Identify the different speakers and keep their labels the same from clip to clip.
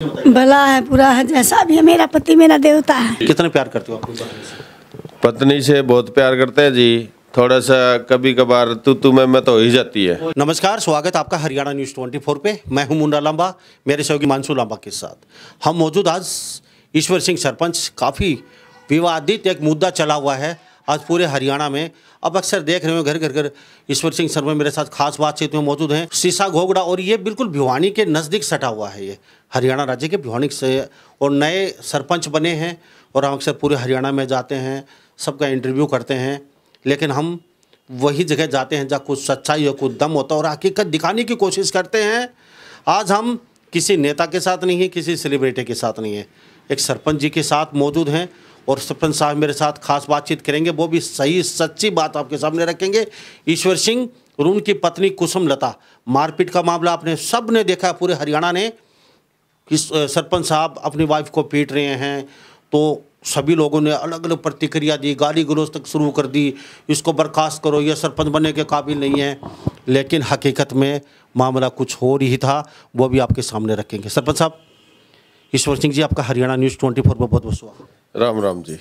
Speaker 1: भला है, बुरा है, जैसा भी है। मेरा पति मेरा देवता है।
Speaker 2: कितना प्यार करते हो अपनी पत्नी से?
Speaker 3: पत्नी से बहुत प्यार करते हैं जी। थोड़ा सा कभी कभार तू मैं तो हो ही जाती है।
Speaker 2: नमस्कार, स्वागत है आपका हरियाणा न्यूज़ 24 पे। मैं हूं मुन्ना लांबा, मेरे सहयोगी मानसू लांबा के साथ। हम मौजूद आज ईश्वर सिंह सरपंच। काफ़ी विवादित एक मुद्दा चला हुआ है आज पूरे हरियाणा में। अब अक्सर देख रहे हो घर घर घर ईश्वर सिंह सरपंच मेरे साथ खास बातचीत में मौजूद हैं। सीसा घोगड़ा, और ये बिल्कुल भिवानी के नज़दीक सटा हुआ है। ये हरियाणा राज्य के भिवानी से और नए सरपंच बने हैं। और हम अक्सर पूरे हरियाणा में जाते हैं, सबका इंटरव्यू करते हैं, लेकिन हम वही जगह जाते हैं जहाँ कुछ सच्चाई और कुछ दम होता है और हकीकत दिखाने की कोशिश करते हैं। आज हम किसी नेता के साथ नहीं है, किसी सेलिब्रिटी के साथ नहीं है, एक सरपंच जी के साथ मौजूद हैं। और सरपंच साहब मेरे साथ खास बातचीत करेंगे, वो भी सही सच्ची बात आपके सामने रखेंगे। ईश्वर सिंह और उनकी पत्नी कुसुम लता, मारपीट का मामला आपने सब ने देखा, पूरे हरियाणा ने, कि सरपंच साहब अपनी वाइफ को पीट रहे हैं। तो सभी लोगों ने अलग अलग प्रतिक्रिया दी, गाली गलौज तक शुरू कर दी, इसको बर्खास्त करो, यह सरपंच बनने के काबिल नहीं है। लेकिन हकीकत में मामला कुछ हो रही था, वो भी आपके सामने रखेंगे। सरपंच साहब, ईश्वर सिंह जी, आपका हरियाणा न्यूज़ 24 पर बहुत बहुत स्वागत।
Speaker 3: राम राम जी।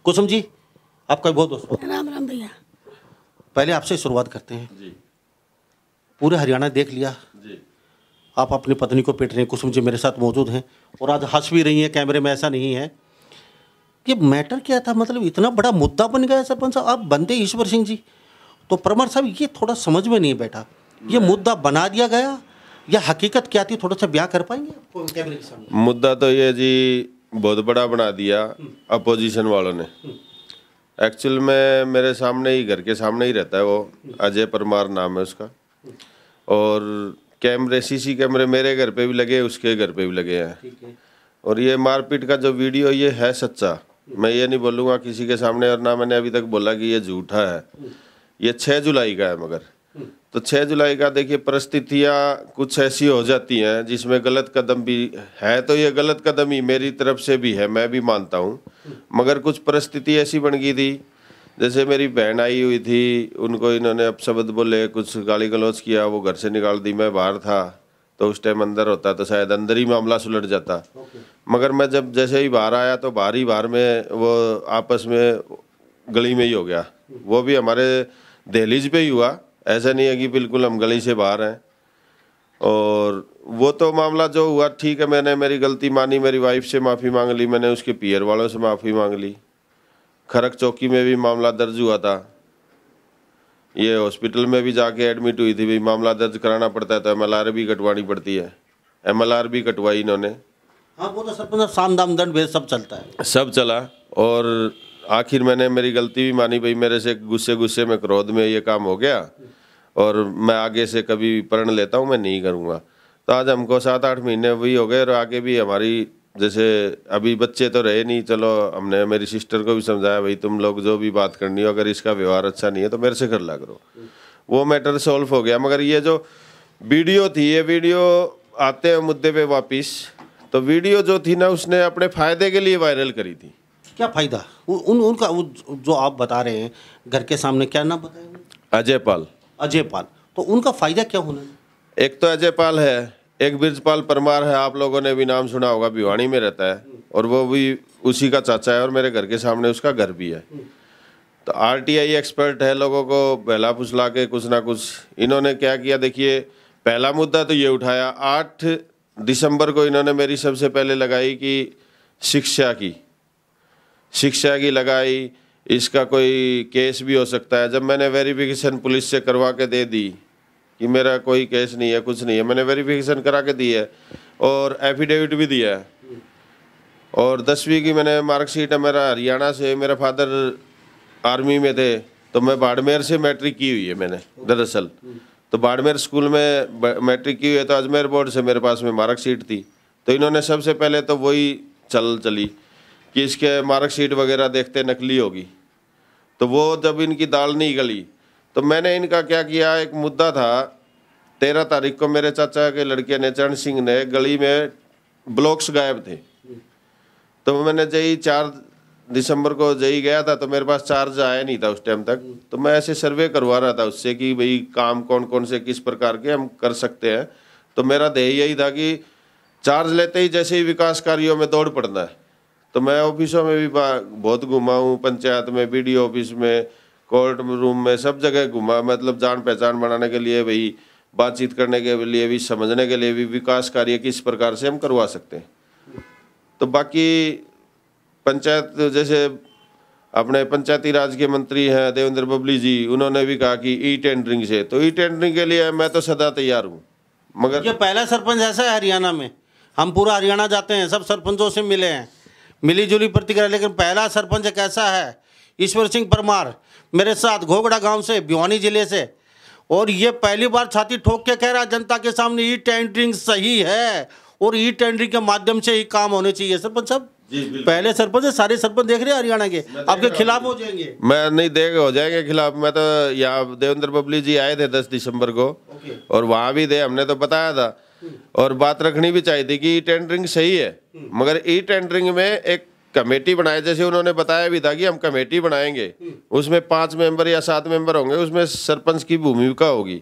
Speaker 2: कुसुम जी, आपका बहुत बहुत स्वागत।
Speaker 1: राम राम भैया।
Speaker 2: पहले आपसे शुरुआत करते हैं
Speaker 3: जी
Speaker 2: पूरे हरियाणा देख लिया,
Speaker 3: जी।
Speaker 2: आप अपनी पत्नी को पीट रहे हैं। कुसुम जी मेरे साथ मौजूद हैं और आज हंस भी रही हैं कैमरे में, ऐसा नहीं है। ये मैटर क्या था, मतलब इतना बड़ा मुद्दा बन गया सरपंच साहब। आप बनते ईश्वर सिंह जी, तो परमार साहब ये थोड़ा समझ में नहीं बैठा, ये मुद्दा बना दिया गया या हकीकत क्या थी, थोड़ा सा बयां कर पाएंगे कैमरे के सामने?
Speaker 3: मुद्दा तो ये जी बहुत बड़ा बना दिया अपोजिशन वालों ने। एक्चुअल में मेरे सामने ही, घर के सामने ही रहता है वो, अजय परमार नाम है उसका। और कैमरे, सीसी कैमरे मेरे घर पे भी लगे, उसके घर पे भी लगे हैं। और ये मारपीट का जो वीडियो ये है सच्चा, मैं ये नहीं बोलूँगा किसी के सामने, और ना मैंने अभी तक बोला कि ये झूठा है। ये 6 जुलाई का है, मगर तो 6 जुलाई का देखिए, परिस्थितियाँ कुछ ऐसी हो जाती हैं जिसमें गलत कदम भी है। तो ये गलत कदम ही मेरी तरफ से भी है, मैं भी मानता हूँ। मगर कुछ परिस्थिति ऐसी बन गई थी, जैसे मेरी बहन आई हुई थी, उनको इन्होंने अपशब्द बोले, कुछ गाली गलौज किया, वो घर से निकाल दी। मैं बाहर था तो उस टाइम अंदर होता तो शायद अंदर ही मामला सुलझ जाता। मगर मैं जब जैसे ही बाहर आया तो बाहर में वो आपस में गली में ही हो गया। वो भी हमारे दहलीज पे ही हुआ, ऐसा नहीं है कि बिल्कुल हम गली से बाहर हैं। और वो तो मामला जो हुआ ठीक है, मैंने मेरी गलती मानी, मेरी वाइफ से माफ़ी मांग ली, मैंने उसके पीयर वालों से माफ़ी मांग ली। खरक चौकी में भी मामला दर्ज हुआ था, ये हॉस्पिटल में भी जाके एडमिट हुई थी। भाई मामला दर्ज कराना पड़ता है तो MLR भी कटवानी पड़ती है, MLR भी कटवाई इन्होंने।
Speaker 2: हाँ, वो तो सरपंच साम दाम दंड भेद सब चलता है,
Speaker 3: सब चला। और आखिर मैंने मेरी गलती भी मानी, भाई मेरे से गुस्से में, क्रोध में ये काम हो गया, और मैं आगे से कभी प्रण लेता हूँ मैं नहीं करूँगा। तो आज हमको 7-8 महीने वही हो गए, और आगे भी हमारी, जैसे अभी बच्चे तो रहे नहीं, चलो हमने मेरी सिस्टर को भी समझाया, भाई तुम लोग जो भी बात करनी हो, अगर इसका व्यवहार अच्छा नहीं है तो मेरे से कर ला करो। वो मैटर सॉल्व हो गया। मगर ये जो वीडियो थी, ये वीडियो, आते हैं मुद्दे पे वापिस, तो वीडियो जो थी ना, उसने अपने फ़ायदे के लिए वायरल करी थी।
Speaker 2: क्या फ़ायदा उनका जो आप बता रहे हैं घर के सामने, क्या नाम बताया?
Speaker 3: अजय पाल।
Speaker 2: अजय पाल, तो उनका फ़ायदा क्या होना?
Speaker 3: एक तो अजय पाल है, एक बृजपाल परमार है, आप लोगों ने भी नाम सुना होगा, भिवानी में रहता है, और वो भी उसी का चाचा है, और मेरे घर के सामने उसका घर भी है। तो RTI एक्सपर्ट है, लोगों को बहला फुसला के कुछ ना कुछ इन्होंने क्या किया। देखिए, पहला मुद्दा तो ये उठाया, 8 दिसंबर को इन्होंने मेरी सबसे पहले लगाई कि शिक्षा की लगाई, इसका कोई केस भी हो सकता है। जब मैंने वेरिफिकेशन पुलिस से करवा के दे दी कि मेरा कोई केस नहीं है, कुछ नहीं है, मैंने वेरिफिकेशन करा के दी है और एफिडेविट भी दिया है। और 10वीं की मैंने मार्कशीट है, मेरा हरियाणा से, मेरा फादर आर्मी में थे, तो मैं बाड़मेर से मैट्रिक की हुई है मैंने दरअसल। तो बाड़मेर स्कूल में मैट्रिक की हुई है, तो अजमेर बोर्ड से मेरे पास में मार्कशीट थी। तो इन्होंने सबसे पहले तो वही चली कि इसके मार्कशीट वगैरह देखते नकली होगी। तो वो जब इनकी दाल नहीं गली, तो मैंने इनका क्या किया, एक मुद्दा था 13 तारीख को, मेरे चाचा के लड़के ने, चरण सिंह ने, गली में ब्लॉक्स गायब थे। तो मैंने जही 4 दिसंबर को जही गया था, तो मेरे पास चार्ज आया नहीं था उस टाइम तक। तो मैं ऐसे सर्वे करवा रहा था उससे कि भाई काम कौन कौन से किस प्रकार के हम कर सकते हैं। तो मेरा ध्येय यही था कि चार्ज लेते ही जैसे ही विकास कार्यों में दौड़ पड़ना है। तो मैं ऑफिसों में भी बहुत घूमा हूँ, पंचायत में, बीडीओ ऑफिस में, कोर्ट रूम में, सब जगह घूमा। मतलब जान पहचान बनाने के लिए भाई, बातचीत करने के लिए भी, समझने के लिए भी, विकास कार्य किस प्रकार से हम करवा सकते हैं। तो बाकी पंचायत, जैसे अपने पंचायती राज के मंत्री हैं देवेंद्र बबली जी, उन्होंने भी कहा कि ई टेंडरिंग से, तो ई टेंडरिंग के लिए मैं तो सदा तैयार हूँ। मगर
Speaker 2: ये पहला सरपंच ऐसा है हरियाणा में, हम पूरा हरियाणा जाते हैं, सब सरपंचों से मिले हैं, मिली जुली प्रतिक्रिया, लेकिन पहला सरपंच एक ऐसा है, ईश्वर सिंह परमार, मेरे साथ घोगड़ा गांव से, भिवानी जिले से, और ये पहली बार छाती ठोक के कह रहा है जनता के सामने ई टेंडरिंग सही है और ई टेंडरिंग के माध्यम से ही काम होने चाहिए। सरपंच साहब पहले सरपंच है, सारे सरपंच देख रहे हैं हरियाणा के, आपके खिलाफ हो जाएंगे।
Speaker 3: मैं नहीं देख हो जाएंगे खिलाफ। मैं तो यहाँ देवेंद्र बबली जी आए थे 10 दिसंबर को, और वहाँ भी थे, हमने तो बताया था, और बात रखनी भी चाहिए थी कि ई टेंडरिंग सही है, मगर ई टेंडरिंग में एक कमेटी बनाए, जैसे उन्होंने बताया भी था कि हम कमेटी बनाएंगे, उसमें 5 मेंबर या 7 मेंबर होंगे, उसमें सरपंच की भूमिका होगी।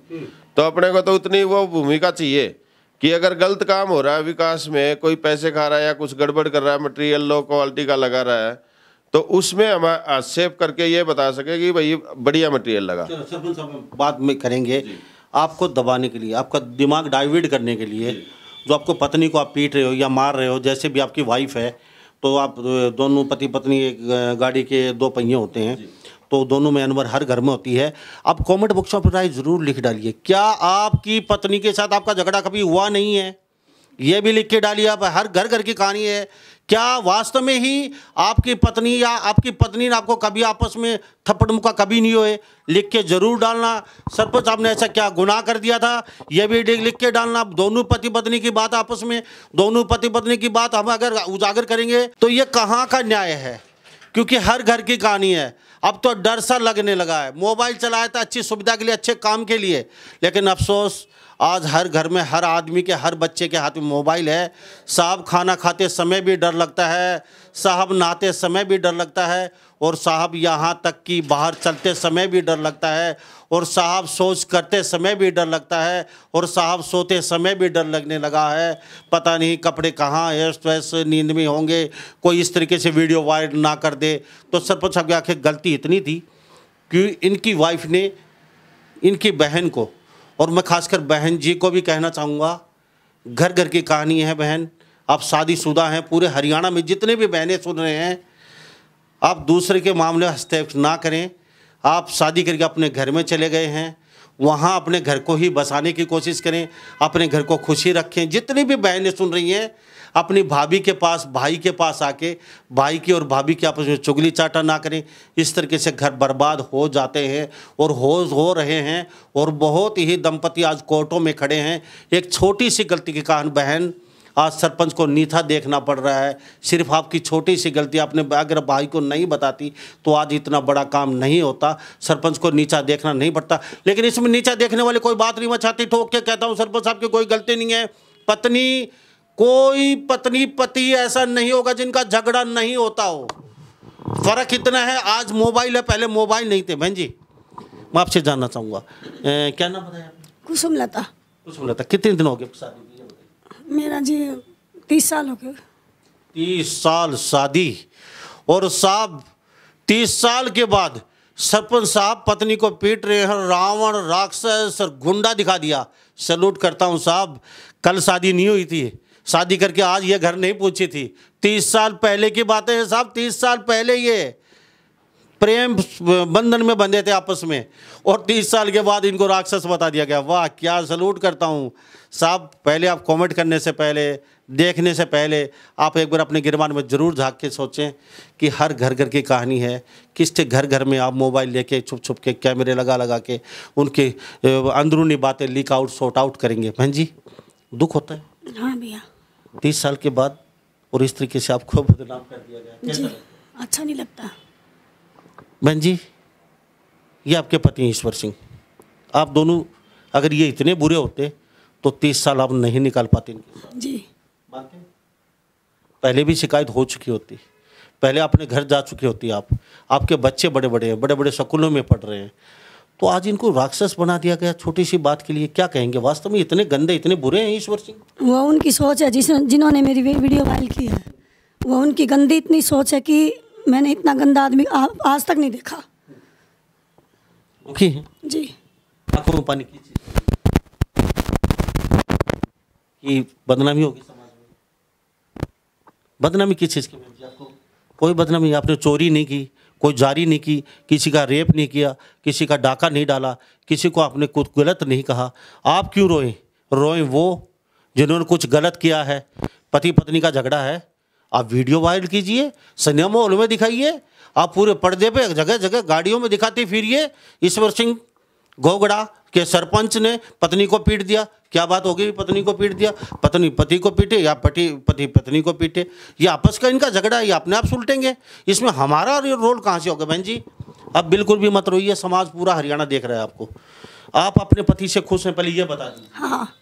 Speaker 3: तो अपने को तो उतनी वो भूमिका चाहिए कि अगर गलत काम हो रहा है विकास में, कोई पैसे खा रहा है या कुछ गड़बड़ कर रहा है, मटेरियल लो क्वालिटी का लगा रहा है, तो उसमें हम आक्षेप करके ये बता सके कि भाई बढ़िया मटेरियल लगा।
Speaker 2: सरपंच साहब बात में करेंगे, आपको दबाने के लिए, आपका दिमाग डाइवर्ट करने के लिए, जो आपको पत्नी को आप पीट रहे हो या मार रहे हो, जैसे भी आपकी वाइफ है, तो आप दोनों पति पत्नी, एक गाड़ी के 2 पहिए होते हैं, तो दोनों में अनवर हर घर में होती है। आप कमेंट बॉक्स पर राय जरूर लिख डालिए, क्या आपकी पत्नी के साथ आपका झगड़ा कभी हुआ नहीं है, ये भी लिख के डालिए। आप हर घर की कहानी है, क्या वास्तव में ही आपकी पत्नी या आपकी पत्नी ने आपको कभी आपस में थप्पड़ मुक्का कभी नहीं हुए, लिख के जरूर डालना। सरपंच आपने ऐसा क्या गुनाह कर दिया था, यह भी लिख के डालना। दोनों पति पत्नी की बात आपस में, दोनों पति पत्नी की बात हम अगर उजागर करेंगे तो ये कहाँ का न्याय है, क्योंकि हर घर की कहानी है। अब तो डर सा लगने लगा है, मोबाइल चलाया था अच्छी सुविधा के लिए, अच्छे काम के लिए, लेकिन अफसोस आज हर घर में, हर आदमी के, हर बच्चे के हाथ में मोबाइल है। साहब खाना खाते समय भी डर लगता है, साहब नहाते समय भी डर लगता है, और साहब यहाँ तक कि बाहर चलते समय भी डर लगता है, और साहब सोच करते समय भी डर लगता है, और साहब सोते समय भी डर लगने लगा है। पता नहीं कपड़े कहाँ है, नींद में होंगे, कोई इस तरीके से वीडियो वायरल ना कर दे। तो सरपंच साहब की आखिर गलती इतनी थी कि इनकी वाइफ ने इनकी बहन को, और मैं खासकर बहन जी को भी कहना चाहूँगा, घर घर की कहानी है बहन, आप शादीशुदा हैं, पूरे हरियाणा में जितने भी बहनें सुन रहे हैं, आप दूसरे के मामले में हस्तक्षेप ना करें। आप शादी करके अपने घर में चले गए हैं, वहाँ अपने घर को ही बसाने की कोशिश करें, अपने घर को खुशी रखें। जितनी भी बहनें सुन रही हैं, अपनी भाभी के पास, भाई के पास आके भाई की और भाभी की आपस में चुगली चाटा ना करें। इस तरीके से घर बर्बाद हो जाते हैं और हो रहे हैं, और बहुत ही दंपति आज कोर्टों में खड़े हैं। एक छोटी सी गलती के कारण बहन आज सरपंच को नीचा देखना पड़ रहा है। सिर्फ आपकी छोटी सी गलती, आपने अगर भाई को नहीं बताती तो आज इतना बड़ा काम नहीं होता। सरपंच को नीचा देखना नहीं पड़ता, लेकिन इसमें नीचा देखने वाली कोई बात नहीं। मैं छाती ठोक के कहता हूँ सरपंच साहब की कोई गलती नहीं है। कोई पत्नी पति ऐसा नहीं होगा जिनका झगड़ा नहीं होता हो। फर्क इतना है, आज मोबाइल है, पहले मोबाइल नहीं थे। बहन जी मैं आपसे जानना चाहूँगा, क्या नाम बताया आपने?
Speaker 1: कुसुमलता।
Speaker 2: कुसुमलता, कितने दिन हो गए शादी?
Speaker 1: मेरा जी 30 साल हो गए।
Speaker 2: 30 साल शादी, और साहब 30 साल के बाद सरपंच साहब पत्नी को पीट रहे हैं। रावण, राक्षस और गुंडा दिखा दिया। सैल्यूट करता हूँ साहब। कल शादी नहीं हुई थी, शादी करके आज ये घर नहीं पहुंची थी। 30 साल पहले की बातें हैं साहब। 30 साल पहले ये प्रेम बंधन में बंधे थे आपस में, और 30 साल के बाद इनको राक्षस बता दिया गया। वाह, क्या सैल्यूट करता हूँ साहब। पहले आप कमेंट करने से पहले, देखने से पहले आप एक बार अपने गिरबान में ज़रूर झाँक के सोचें कि हर घर घर की कहानी है। किसके घर घर में आप मोबाइल लेके छुप छुप के कैमरे लगा के उनके अंदरूनी बातें लीक आउट, सॉर्ट आउट करेंगे। बहन जी दुख होता है।
Speaker 1: हाँ भैया।
Speaker 2: 30 साल के बाद और इस तरीके से आपको बदनाम कर दिया गया,
Speaker 1: जी अच्छा नहीं लगता।
Speaker 2: बहन जी ये आपके पति ईश्वर सिंह, आप दोनों अगर ये इतने बुरे होते तो 30 साल आप नहीं निकाल पाते इनके।
Speaker 1: जी
Speaker 2: मानते हैं? पहले भी शिकायत हो चुकी होती, पहले अपने घर जा चुकी होती आप। आपके बच्चे बड़े बड़े हैं, बड़े बड़े स्कूलों में पढ़ रहे हैं, तो आज इनको राक्षस बना दिया गया छोटी सी बात के लिए। क्या कहेंगे, वास्तव में इतने गंदे इतने बुरे हैं ईश्वर सिंह?
Speaker 1: वो उनकी सोच है, जिन्होंने मेरी वीडियो वायरल की है, वो उनकी गंदी इतनी सोच है कि मैंने इतना गंदा आदमी आज तक नहीं देखा।
Speaker 2: ओके
Speaker 1: जी,
Speaker 2: आंखों में पानी की चीज कि बदनामी होगी समाज में। बदनामी किस चीज़ की? आपको कोई बदनामी, आपने चोरी नहीं की, कोई जारी नहीं की, किसी का रेप नहीं किया, किसी का डाका नहीं डाला, किसी को आपने कुछ गलत नहीं कहा। आप क्यों रोए? रोए वो जिन्होंने कुछ गलत किया है। पति पत्नी का झगड़ा है, आप वीडियो वायरल कीजिए, सिनेमा हॉल में दिखाइए, आप पूरे पर्दे पे जगह जगह गाड़ियों में दिखाते फिरिए। ईश्वर सिंह गोगड़ा के सरपंच ने पत्नी को पीट दिया, क्या बात हो गई? पत्नी को पीट दिया, पत्नी पति को पीटे या पति पत्नी को पीटे, ये आपस का इनका झगड़ा है, ये अपने आप सुलटेंगे। इसमें हमारा रोल कहाँ से होगा? बहन जी अब बिल्कुल भी मत रोइए, समाज पूरा हरियाणा देख रहा है आपको। आप अपने पति से खुश हैं, पहले ये बता दीजिए।
Speaker 1: हाँ,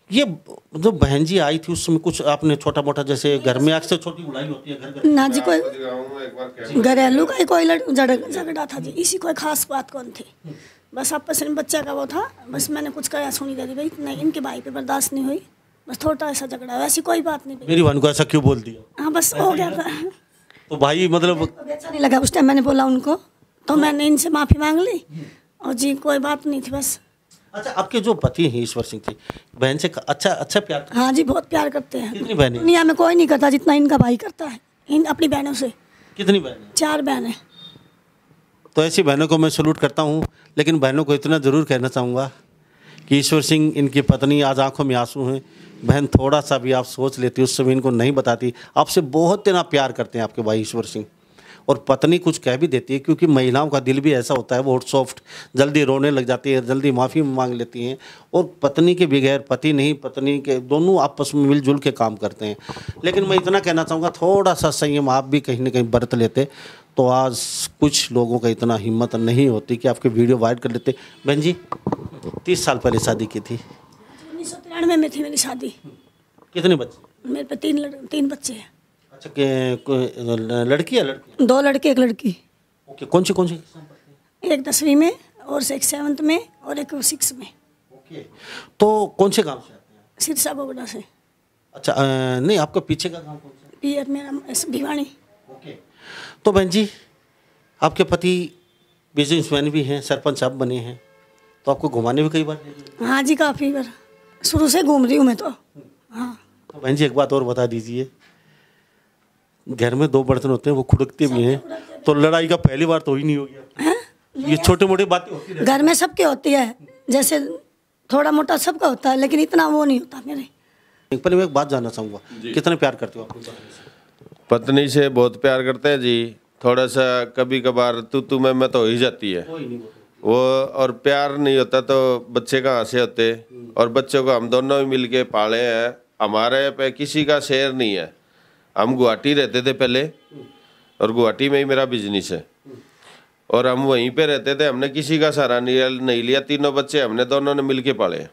Speaker 2: ये जो बहन जी आई थी उस समय कुछ आपने छोटा मोटा, जैसे घर में अक्सर छोटी लड़ाई होती है घर
Speaker 1: ना जी, कोई घरेलू का कोई झगड़ा था जी, इसी कोई खास बात कौन थी, बस आपस में बच्चा का वो था, बस मैंने कुछ कहा सुनी दे दी भाई, नहीं इनके भाई पे बर्दाश्त नहीं हुई, बस थोड़ा ऐसा झगड़ा, वैसी कोई बात नहीं।
Speaker 2: मेरी बहन को ऐसा क्यों बोल दिया?
Speaker 1: हाँ बस हो गया था।
Speaker 2: तो भाई मतलब
Speaker 1: अच्छा नहीं लगा उस टाइम, मैंने बोला उनको, तो मैंने इनसे माफ़ी मांग ली और जी कोई बात नहीं थी बस।
Speaker 2: अच्छा, आपके जो पति हैं ईश्वर सिंह जी, बहन से अच्छा प्यार?
Speaker 1: हाँ जी, बहुत प्यार करते हैं।
Speaker 2: कितनी बहनें?
Speaker 1: दुनिया में कोई नहीं करता जितना इनका भाई करता है इन अपनी बहनों से।
Speaker 2: कितनी बहनें?
Speaker 1: 4 बहनें।
Speaker 2: तो ऐसी बहनों को मैं सैल्यूट करता हूँ, लेकिन बहनों को इतना ज़रूर कहना चाहूँगा कि ईश्वर सिंह इनकी पत्नी आज आंखों में आंसू हैं। बहन थोड़ा सा भी आप सोच लेती, उस समय इनको नहीं बताती, आपसे बहुत इतना प्यार करते हैं आपके भाई ईश्वर सिंह। और पत्नी कुछ कह भी देती है, क्योंकि महिलाओं का दिल भी ऐसा होता है, वो सॉफ्ट, जल्दी रोने लग जाती है, जल्दी माफ़ी मांग लेती हैं। और पत्नी के बगैर पति नहीं, पत्नी के दोनों आपस में मिलजुल के काम करते हैं। लेकिन मैं इतना कहना चाहूँगा, थोड़ा सा संयम आप भी कहीं ना कहीं बरत लेते तो आज कुछ लोगों का इतना हिम्मत नहीं होती कि आपके वीडियो वायरल कर लेते। बहन जी 30 साल पहले शादी की थी?
Speaker 1: 1993 में थी मेरी शादी।
Speaker 2: कितने बच्चे?
Speaker 1: मेरे पे 3 बच्चे हैं।
Speaker 2: अच्छा, लड़की या लड़की?
Speaker 1: 2 लड़के 1 लड़की।
Speaker 2: ओके, कौन सी
Speaker 1: एक 10वीं में और एक 7th में और एक 6 में।
Speaker 2: ओके, तो कौन से गांव से आते हैं?
Speaker 1: सिरसा बोगड़ा से।
Speaker 2: अच्छा, नहीं आपका पीछे का गांव कौन सा?
Speaker 1: पियर मेरा भिवानी।
Speaker 2: ओके, तो बहन जी आपके पति बिजनेसमैन भी हैं, सरपंच साहब बने हैं, तो आपको घुमाने भी कई बार ले गए?
Speaker 1: हाँ जी, काफ़ी बार, शुरू से घूम रही हूँ मैं तो। हाँ,
Speaker 2: तो बहन जी एक बात और बता दीजिए, घर में 2 बर्तन होते हैं, वो खुड़कते भी हैं, तो लड़ाई का पहली बार तो ही नहीं हो गया? ये छोटे मोटे बातें होती है
Speaker 1: घर में सबके होती है, जैसे थोड़ा मोटा सबका होता है, लेकिन इतना वो नहीं होता मेरे।
Speaker 2: पहले मैं एक बात जानना चाहूँगा, कितने प्यार करते हो अपनी पत्नी से?
Speaker 3: पत्नी से बहुत प्यार करते हैं जी। थोड़ा सा कभी कभार तू मैं तो हो ही जाती है वो, और प्यार नहीं होता तो बच्चे कहाँ से होते। और बच्चों को हम दोनों ही मिल के पाले हैं, हमारे पे किसी का शेयर नहीं है। हम गुवाहाटी रहते थे पहले, और गुवाहाटी में ही मेरा बिजनेस है, और हम वहीं पे रहते थे, हमने किसी का सहारा नहीं लिया। 3 बच्चे हमने दोनों ने मिल के पाले हैं।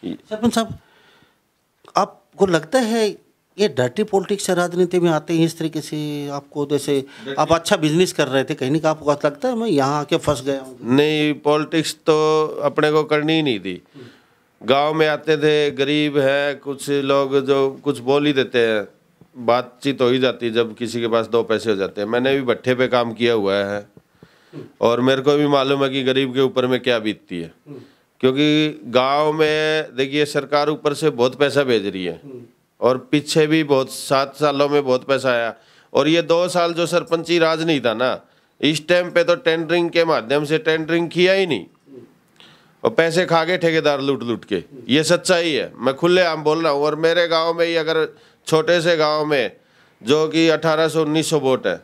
Speaker 2: सरपंच साहब, आपको लगता है ये डर्टी पॉलिटिक्स से राजनीति में आते हैं इस तरीके से? आपको जैसे आप अच्छा बिजनेस कर रहे थे, कहीं ना कहीं आपको लगता है मैं यहाँ आके फंस गया हूँ?
Speaker 3: नहीं, पॉलिटिक्स तो अपने को करनी ही नहीं थी। गांव में आते थे, गरीब है, कुछ लोग जो कुछ बोल ही देते हैं, बातचीत हो ही जाती है जब किसी के पास 2 पैसे हो जाते हैं। मैंने भी भट्ठे पे काम किया हुआ है, और मेरे को भी मालूम है कि गरीब के ऊपर में क्या बीतती है। क्योंकि गांव में देखिए, सरकार ऊपर से बहुत पैसा भेज रही है, और पीछे भी बहुत 7 सालों में बहुत पैसा आया। और ये 2 साल जो सरपंची राज नहीं था ना, इस टाइम पे तो टेंडरिंग के माध्यम से टेंडरिंग किया ही नहीं, और पैसे खा गए ठेकेदार लूट के। ये सच्चाई है, मैं खुले आम बोल रहा हूँ। और मेरे गांव में ही, अगर छोटे से गांव में जो कि 1800-1900 वोट है,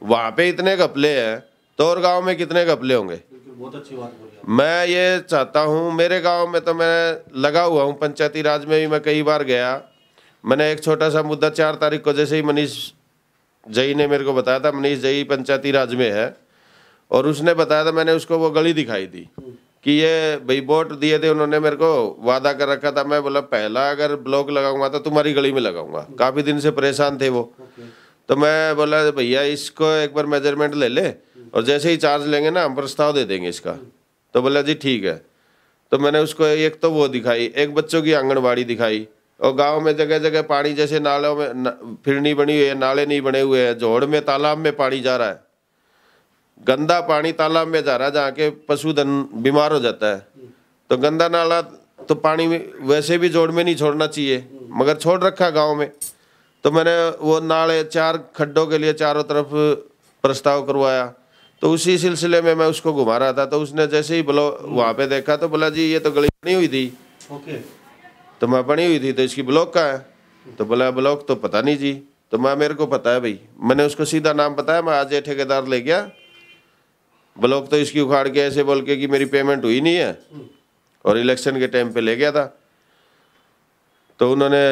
Speaker 3: वहाँ पे इतने घपले हैं, तो और गांव में कितने घपले होंगे?
Speaker 2: बहुत अच्छी बात बोली।
Speaker 3: मैं ये चाहता हूँ, मेरे गांव में तो मैं लगा हुआ हूँ, पंचायती राज में भी मैं कई बार गया। मैंने एक छोटा सा मुद्दा 4 तारीख को, जैसे ही मनीष जई ने मेरे को बताया था, मनीष जई पंचायती राज में है, और उसने बताया था, मैंने उसको वो गली दिखाई दी कि ये भाई वोट दिए थे उन्होंने, मेरे को वादा कर रखा था। मैं बोला पहला अगर ब्लॉक लगाऊंगा तो तुम्हारी गली में लगाऊंगा। काफ़ी दिन से परेशान थे वो, तो मैं बोला भैया इसको एक बार मेजरमेंट ले ले, और जैसे ही चार्ज लेंगे ना हम प्रस्ताव दे देंगे इसका। तो बोला जी ठीक है। तो मैंने उसको एक तो वो दिखाई, एक बच्चों की आंगनबाड़ी दिखाई, और गांव में जगह जगह पानी, जैसे नालों में फिरनी बनी हुई है, नाले नहीं बने हुए हैं, जोड़ में तालाब में पानी जा रहा है, गंदा पानी तालाब में जा रहा है जहाँ के पशुधन बीमार हो जाता है। तो गंदा नाला तो पानी में वैसे भी जोड़ में नहीं छोड़ना चाहिए, मगर छोड़ रखा गाँव में। तो मैंने वो नाले 4 खड्डों के लिए चारों तरफ प्रस्ताव करवाया। तो उसी सिलसिले में मैं उसको घुमा रहा था, तो उसने जैसे ही ब्लॉक वहाँ पे देखा तो बोला जी ये तो गली बनी हुई थी। तो मैं बनी हुई थी तो इसकी ब्लॉक का है। तो बोला ब्लॉक तो पता नहीं जी। तो मैं मेरे को पता है भाई, मैंने उसको सीधा नाम बताया। मैं आज ये ठेकेदार ले गया, ब्लॉक तो इसकी उखाड़ के ऐसे बोल के कि मेरी पेमेंट हुई नहीं है, और इलेक्शन के टाइम पे ले गया था। तो उन्होंने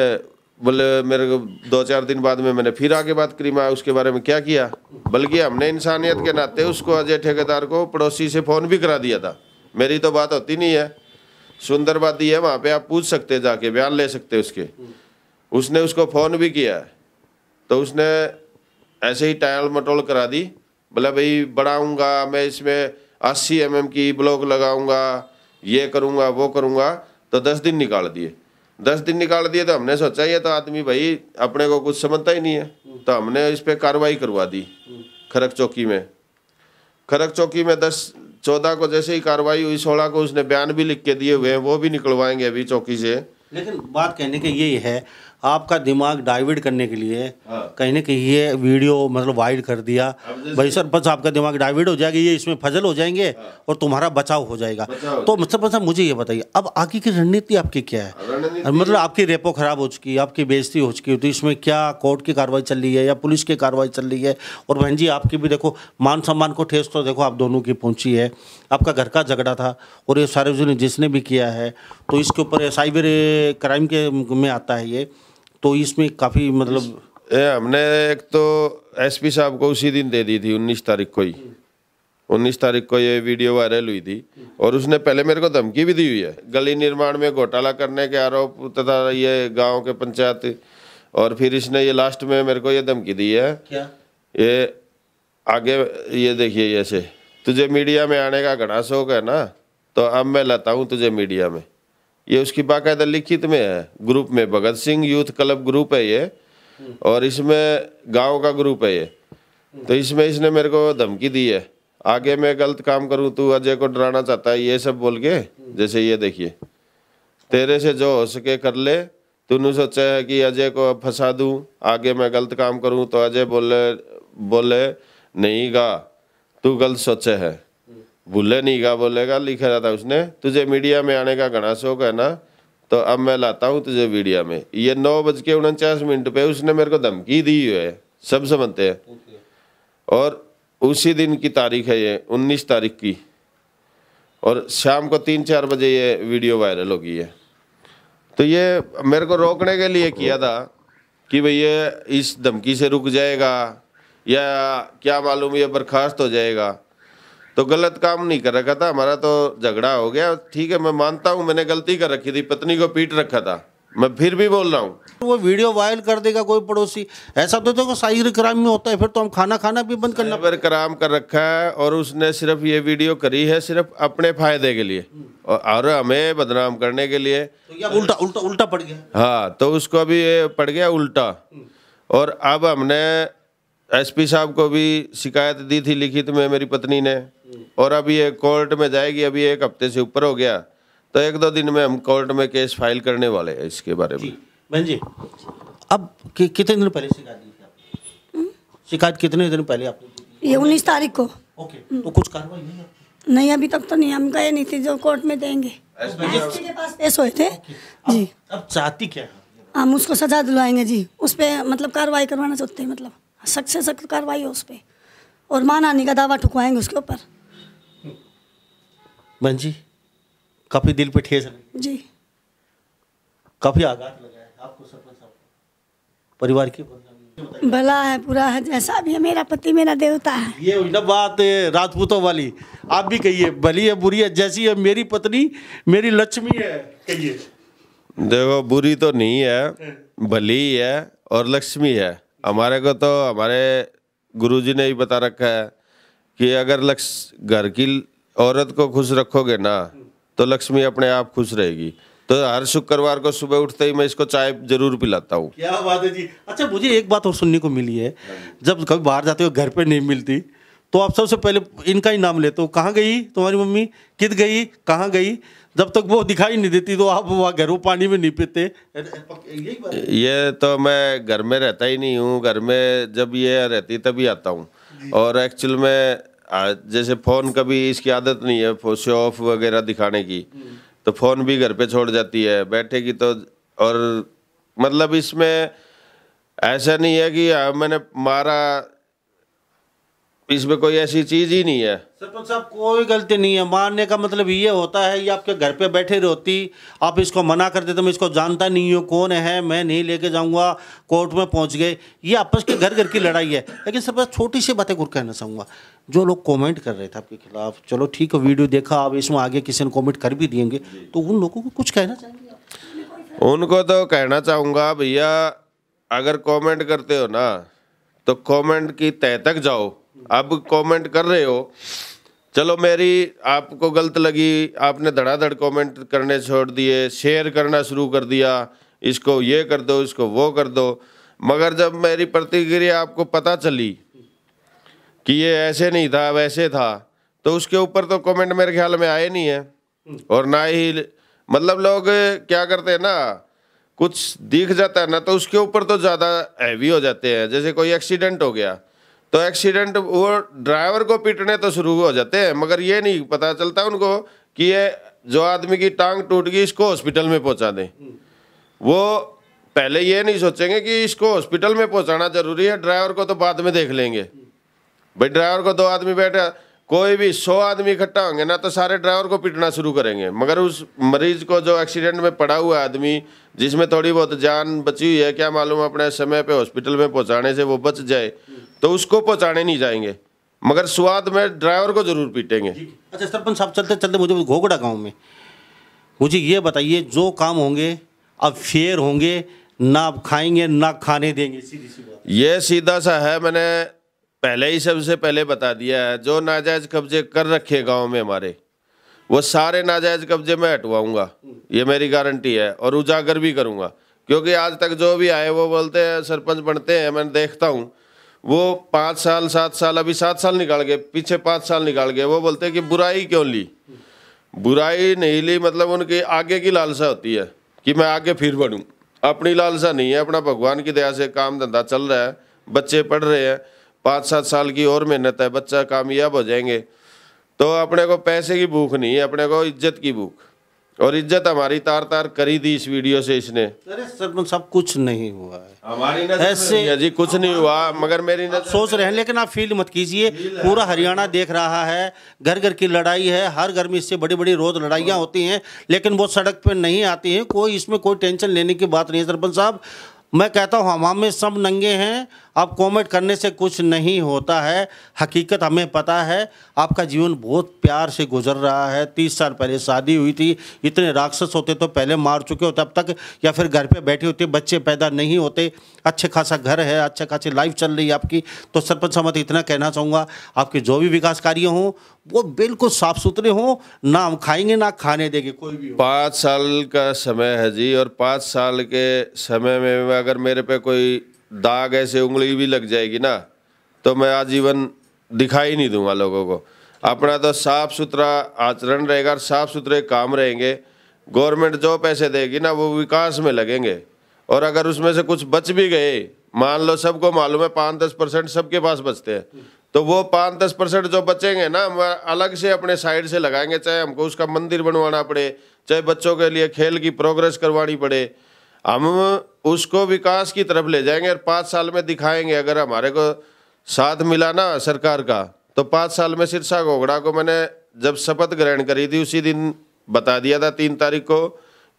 Speaker 3: बोले मेरे को 2-4 दिन बाद में मैंने फिर आगे बात करी, मैं उसके बारे में क्या किया, बल्कि हमने इंसानियत के नाते उसको अजय ठेकेदार को पड़ोसी से फ़ोन भी करा दिया था। मेरी तो बात होती नहीं है, सुंदरवादी है, वहाँ पे आप पूछ सकते, जाके बयान ले सकते उसके। उसने उसको फ़ोन भी किया है। तो उसने ऐसे ही टायल मटोल करा दी, बोला भाई बढ़ाऊँगा मैं, इसमें 80 mm की ब्लॉक लगाऊँगा, ये करूँगा वो करूँगा। तो 10 दिन निकाल दिए। 10 दिन निकाल दिए तो हमने सोचा ये तो आदमी भाई अपने को कुछ समझता ही नहीं है। तो हमने इस पर कार्रवाई करवा दी खरक चौकी में। खरक चौकी में 10-14 को जैसे ही कार्रवाई हुई, 16 को उसने बयान भी लिख के दिए हुए हैं, वो भी निकलवाएंगे अभी चौकी से।
Speaker 2: लेकिन बात कहने की ये है, आपका दिमाग डाइवर्ट करने के लिए कहीं ना कहीं ये वीडियो मतलब वायरल कर दिया। भाई सरपंच आपका दिमाग डाइवर्ट हो जाएगा, ये इसमें फजल हो जाएंगे और तुम्हारा बचाव हो जाएगा। तो मतलब मुझे ये बताइए, अब आगे की रणनीति आपकी क्या है? मतलब आपकी रेपो खराब हो चुकी है, आपकी बेइज्जती हो चुकी है, तो इसमें क्या कोर्ट की कार्रवाई चल रही है या पुलिस की कार्रवाई चल रही है? और बहन जी आपकी भी देखो मान सम्मान को ठेस तो देखो आप दोनों की पहुंची है। आपका घर का झगड़ा था और ये सार्वजनिक जिसने भी किया है, तो इसके ऊपर साइबर क्राइम के में आता है ये, तो इसमें काफ़ी मतलब
Speaker 3: हमने एक तो एसपी साहब को उसी दिन दे दी थी, 19 तारीख को ही। 19 तारीख को ये वीडियो वायरल हुई थी, और उसने पहले मेरे को धमकी भी दी हुई है, गली निर्माण में घोटाला करने के आरोप तथा ये गांव के पंचायत। और फिर इसने ये लास्ट में मेरे को ये धमकी दी है,
Speaker 2: क्या
Speaker 3: ये आगे ये देखिए, ऐसे तुझे मीडिया में आने का घना शौक है ना, तो अब मैं लाता हूँ तुझे मीडिया में। ये उसकी बाकायदा लिखित में है, ग्रुप में Bhagat Singh youth club group है ये, और इसमें गांव का ग्रुप है ये। तो इसमें इसने मेरे को धमकी दी है, आगे मैं गलत काम करूं तू अजय को डराना चाहता है, ये सब बोल के। जैसे ये देखिए, तेरे से जो हो सके कर ले, तूने सोचा है कि अजय को फंसा दूं, आगे मैं गलत काम करूं तो अजय बोले नहीं गा तू गलत सोचे है, भूले नहीं गा बोलेगा, लिखा रहता उसने। तुझे मीडिया में आने का घना शौक है ना, तो अब मैं लाता हूँ तुझे मीडिया में। ये 9:49 पे उसने मेरे को धमकी दी हुई है, सब समझते हैं। और उसी दिन की तारीख है ये, 19 तारीख की, और शाम को 3-4 बजे ये वीडियो वायरल हो गई है। तो ये मेरे को रोकने के लिए किया था कि भाई ये इस धमकी से रुक जाएगा या क्या मालूम ये बर्खास्त हो जाएगा। तो गलत काम नहीं कर रखा था, हमारा तो झगड़ा हो गया, ठीक है मैं मानता हूँ मैंने गलती कर रखी थी, पत्नी को पीट रखा था, मैं फिर भी बोल रहा हूँ।
Speaker 2: वो वीडियो वायरल कर देगा कोई पड़ोसी, ऐसा तो देखो साइबर क्राइम में होता है, फिर तो हम खाना भी बंद करना।
Speaker 3: साइबर क्राइम कर रखा है, और उसने सिर्फ ये वीडियो करी है सिर्फ अपने फायदे के लिए और हमें बदनाम करने के लिए।
Speaker 2: तो या उल्टा पड़ गया।
Speaker 3: हाँ, तो उसको अभी ये पड़ गया उल्टा। और अब हमने एसपी साहब को भी शिकायत दी थी लिखित में मेरी पत्नी ने, और अभी ये कोर्ट में जाएगी, अभी 1 हफ्ते से ऊपर हो गया, तो 1-2 दिन में हम कोर्ट में केस फाइल करने वाले हैं इसके बारे में।
Speaker 2: बहन जी अब कितने दिन पहले शिकायत दी थी आपने? शिकायत कितने दिन पहले आपने दी थी?
Speaker 1: ये 19 तारीख को।
Speaker 2: ओके, तो कुछ कार्रवाई नहीं है?
Speaker 1: नहीं अभी तक तो नहीं, हम गए नहीं थे, जो कोर्ट में देंगे एसपी के पास पेश हुए थे जी।
Speaker 2: अब चाहती क्या है?
Speaker 1: हम उसको सजा दिलवाएंगे जी, उस पर मतलब कार्रवाई करवाना चाहते हैं, मतलब सख्त से सख्त कार्रवाई हो उस पर, और मानहानि का दावा ठुकवाएंगे उसके ऊपर।
Speaker 2: बहन जी काफी दिल पे ठेस लगी
Speaker 1: जी,
Speaker 2: काफी आघात लगा है आपको, सरपंच साहब परिवार की
Speaker 1: भला है पूरा है, जैसा भी है मेरा पति मेरा देवता है।
Speaker 2: ये हुई ना बात राजपूतों वाली, आप भी कहिए भली है बुरी है, जैसी है मेरी पत्नी मेरी लक्ष्मी है, कहिए।
Speaker 3: देखो बुरी तो नहीं है, भली है और लक्ष्मी है। हमारे को तो हमारे गुरुजी ने ही बता रखा है कि अगर घर की औरत को खुश रखोगे ना तो लक्ष्मी अपने आप खुश रहेगी। तो हर शुक्रवार को सुबह उठते ही मैं इसको चाय जरूर पिलाता हूँ।
Speaker 2: क्या बात है जी। अच्छा, मुझे एक बात और सुनने को मिली है, जब कभी बाहर जाते हो घर पे नहीं मिलती तो आप सबसे पहले इनका ही नाम लेते हो, कहाँ गई तुम्हारी मम्मी, किध गई, कहाँ गई। जब तक वो दिखाई नहीं देती तो आप वहाँ घरों पानी में नहीं पीते।
Speaker 3: ये तो मैं घर में रहता ही नहीं हूँ, घर में जब ये रहती तभी आता हूँ। और एक्चुअल में जैसे फ़ोन, कभी इसकी आदत नहीं है शो ऑफ वगैरह दिखाने की, तो फ़ोन भी घर पे छोड़ जाती है, बैठेगी तो। और मतलब इसमें ऐसा नहीं है कि मैंने मारा, इसमें कोई ऐसी चीज़ ही नहीं है।
Speaker 2: सरपंच साहब, कोई गलती नहीं है। मारने का मतलब ये होता है ये आपके घर पे बैठे रहती, आप इसको मना कर देते, मैं इसको जानता नहीं हूँ, कौन है, मैं नहीं लेके जाऊँगा, कोर्ट में पहुँच गए, ये आपस के घर की लड़ाई है। लेकिन सरपंच छोटी सी बातें और कहना चाहूँगा, जो लोग कमेंट कर रहे थे आपके खिलाफ, चलो ठीक है वीडियो देखा, अब इसमें आगे किसी ने कमेंट कर भी दिएंगे, तो उन लोगों को कुछ कहना चाहेंगे आप?
Speaker 3: उनको तो कहना चाहूँगा, भैया अगर कमेंट करते हो ना तो कमेंट की तह तक जाओ। अब कमेंट कर रहे हो, चलो मेरी आपको गलत लगी, आपने धड़ाधड़ कमेंट करने छोड़ दिए, शेयर करना शुरू कर दिया, इसको ये कर दो, इसको वो कर दो। मगर जब मेरी प्रतिक्रिया आपको पता चली कि ये ऐसे नहीं था वैसे था, तो उसके ऊपर तो कमेंट मेरे ख्याल में आए नहीं है। और ना ही मतलब लोग क्या करते हैं ना, कुछ दिख जाता है ना तो उसके ऊपर तो ज़्यादा हैवी हो जाते हैं। जैसे कोई एक्सीडेंट हो गया तो एक्सीडेंट, वो ड्राइवर को पीटने तो शुरू हो जाते हैं, मगर ये नहीं पता चलता उनको कि ये जो आदमी की टांग टूट गई इसको हॉस्पिटल में पहुंचा दें। वो पहले ये नहीं सोचेंगे कि इसको हॉस्पिटल में पहुंचाना जरूरी है, ड्राइवर को तो बाद में देख लेंगे। भाई ड्राइवर को 2 आदमी बैठे, कोई भी 100 आदमी इकट्ठा होंगे ना तो सारे ड्राइवर को पीटना शुरू करेंगे, मगर उस मरीज को, जो एक्सीडेंट में पड़ा हुआ आदमी जिसमें थोड़ी बहुत जान बची हुई है, क्या मालूम अपने समय पे हॉस्पिटल में पहुंचाने से वो बच जाए, तो उसको पहुंचाने नहीं जाएंगे, मगर स्वाद में ड्राइवर को जरूर पीटेंगे।
Speaker 2: अच्छा सरपंच साहब, चलते चलते मुझे घोगड़ा गांव में मुझे ये बताइए, जो काम होंगे अब फेयर होंगे, ना अब खाएंगे ना खाने देंगे, सीधी सी बात।
Speaker 3: ये सीधा सा है, मैंने पहले ही सबसे पहले बता दिया है। जो नाजायज कब्जे कर रखे गांव में हमारे, वो सारे नाजायज कब्जे मैं हटवाऊंगा, ये मेरी गारंटी है। और उजागर भी करूंगा, क्योंकि आज तक जो भी आए वो बोलते हैं सरपंच बनते हैं, मैं देखता हूँ वो 5 साल 7 साल, अभी 7 साल निकाल गए, पीछे 5 साल निकाल गए, वो बोलते हैं कि बुराई क्यों ली। बुराई नहीं ली, मतलब उनकी आगे की लालसा होती है कि मैं आगे फिर बढ़ूँ। अपनी लालसा नहीं है, अपना भगवान की दया से काम धंधा चल रहा है, बच्चे पढ़ रहे हैं, 5-7 साल की और मेहनत है, बच्चा कामयाब हो जाएंगे। तो अपने को पैसे की भूख नहीं है, अपने को इज्जत की भूख। और इज्जत हमारी तार तार करी थी इस वीडियो से इसने।
Speaker 2: अरे सरपंच साहब, कुछ नहीं हुआ है,
Speaker 3: हमारी नजर
Speaker 2: ऐसे
Speaker 3: में जी कुछ नहीं हुआ, मगर मेरी नजर
Speaker 2: सोच रहे हैं, लेकिन आप फील मत कीजिए। पूरा हरियाणा देख रहा है, घर घर की लड़ाई है, हर घर में इससे बड़ी बड़ी रोज लड़ाइयाँ होती हैं, लेकिन वो सड़क पे नहीं आती हैं। कोई इसमें कोई टेंशन लेने की बात नहीं है सरपंच साहब। मैं कहता हूँ हम में सब नंगे हैं, आप कमेंट करने से कुछ नहीं होता है। हकीकत हमें पता है, आपका जीवन बहुत प्यार से गुजर रहा है। 30 साल पहले शादी हुई थी, इतने राक्षस होते तो पहले मार चुके होते अब तक, या फिर घर पे बैठे होते, बच्चे पैदा नहीं होते। अच्छे खासा घर है, अच्छे खासी लाइफ चल रही है आपकी। तो सरपंच साहब, मैं इतना कहना चाहूँगा, आपके जो भी विकास कार्य हों वो बिल्कुल साफ सुथरे हों, ना हम खाएंगे ना खाने देंगे कोई भी।
Speaker 3: 5 साल का समय है जी, और 5 साल के समय में अगर मेरे पे कोई दाग ऐसे उंगली भी लग जाएगी ना तो मैं आजीवन दिखाई नहीं दूंगा लोगों को। अपना तो साफ सुथरा आचरण रहेगा, साफ सुथरे काम रहेंगे। गवर्नमेंट जो पैसे देगी ना वो विकास में लगेंगे, और अगर उसमें से कुछ बच भी गए, मान लो सबको मालूम है 5-10% सबके पास बचते हैं, तो वो 5-10% जो बचेंगे ना हम अलग से अपने साइड से लगाएंगे, चाहे हमको उसका मंदिर बनवाना पड़े, चाहे बच्चों के लिए खेल की प्रोग्रेस करवानी पड़े, हम उसको विकास की तरफ ले जाएंगे। और 5 साल में दिखाएंगे। अगर हमारे को साथ मिला ना सरकार का, तो 5 साल में सिरसा घोगड़ा को मैंने जब शपथ ग्रहण करी थी उसी दिन बता दिया था 3 तारीख को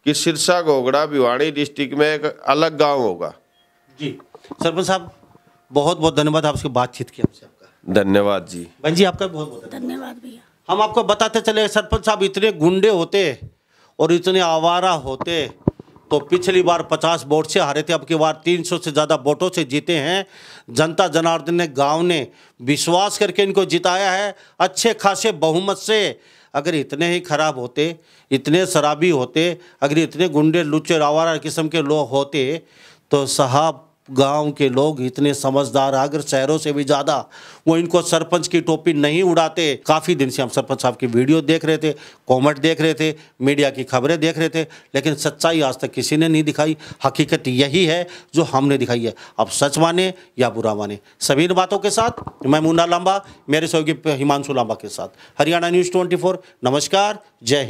Speaker 3: कि सिरसा घोगड़ा भिवाड़ी डिस्ट्रिक्ट में एक अलग गांव होगा।
Speaker 2: जी सरपंच साहब, बहुत बहुत धन्यवाद आपसे बातचीत की हमसे। आपका
Speaker 3: धन्यवाद जी।
Speaker 2: बहन जी, आपका बहुत बहुत
Speaker 1: धन्यवाद भैया।
Speaker 2: हम आपको बताते चले सरपंच साहब, इतने गुंडे होते और इतने आवारा होते, तो पिछली बार 50 वोट से हारे थे, अब की बार 300 से ज़्यादा वोटों से जीते हैं। जनता जनार्दन ने, गांव ने विश्वास करके इनको जिताया है अच्छे खासे बहुमत से। अगर इतने ही खराब होते, इतने शराबी होते, अगर इतने गुंडे लुच्चे आवारा किस्म के लोग होते तो साहब गांव के लोग इतने समझदार, अगर शहरों से भी ज़्यादा, वो इनको सरपंच की टोपी नहीं उड़ाते। काफ़ी दिन से हम सरपंच साहब की वीडियो देख रहे थे, कमेंट देख रहे थे, मीडिया की खबरें देख रहे थे, लेकिन सच्चाई आज तक किसी ने नहीं दिखाई। हकीकत यही है जो हमने दिखाई है। अब सच माने या बुरा माने, सभी इन बातों के साथ मैं मुन्ना लांबा, मेरे सहयोगी हिमांशु लांबा के साथ, हरियाणा न्यूज़ 24। नमस्कार, जय हिंद।